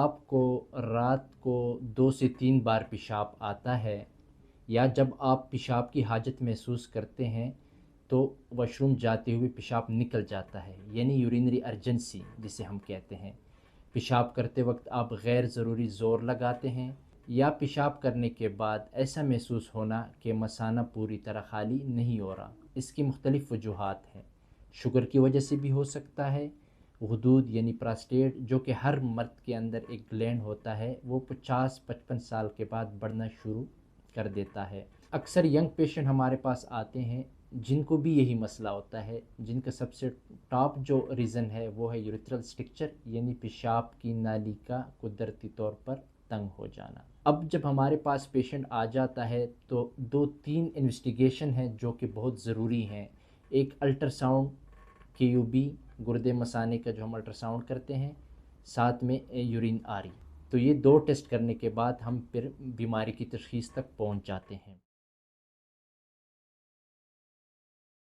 آپ کو رات کو 2 سے 3 بار پیشاب آتا ہے یا جب آپ پیشاب کی حاجت محسوس کرتے ہیں تو واش روم جاتے ہوئے پیشاب نکل جاتا ہے، یعنی یورینری ارجنسی جسے ہم کہتے ہیں، پیشاب کرتے وقت آپ غیر ضروری زور لگاتے ہیں، یا پیشاب کرنے کے بعد ایسا محسوس ہونا کہ مثانہ پوری طرح خالی نہیں ہو رہا۔ اس کی مختلف وجوہات ہیں، شوگر کی وجہ سے بھی ہو سکتا ہے، غدود یعنی پراسٹیٹ جو کہ ہر مرد کے اندر ایک گلینڈ ہوتا ہے وہ 50-55 سال کے بعد بڑھنا شروع کر دیتا ہے۔ اکثر ینگ پیشنٹ ہمارے پاس آتے ہیں جن کو بھی یہی مسئلہ ہوتا ہے، جن کا سب سے ٹاپ جو ریزن ہے وہ ہے یوریترل اسٹرکچر یعنی پیشاب کی نالی کا قدرتی طور پر تنگ ہو جانا۔ اب جب ہمارے پاس پیشنٹ آ جاتا ہے تو 2-3 انویسٹیگیشن ہیں جو کہ بہت ضروری ہیں۔ ایک الٹرا ساؤنڈ KUB گردے مثانے کا جو ہم الٹرا ساؤنڈ کرتے ہیں، ساتھ میں یورین آری، تو یہ 2 ٹیسٹ کرنے کے بعد ہم پھر بیماری کی تشخیص تک پہنچ جاتے ہیں۔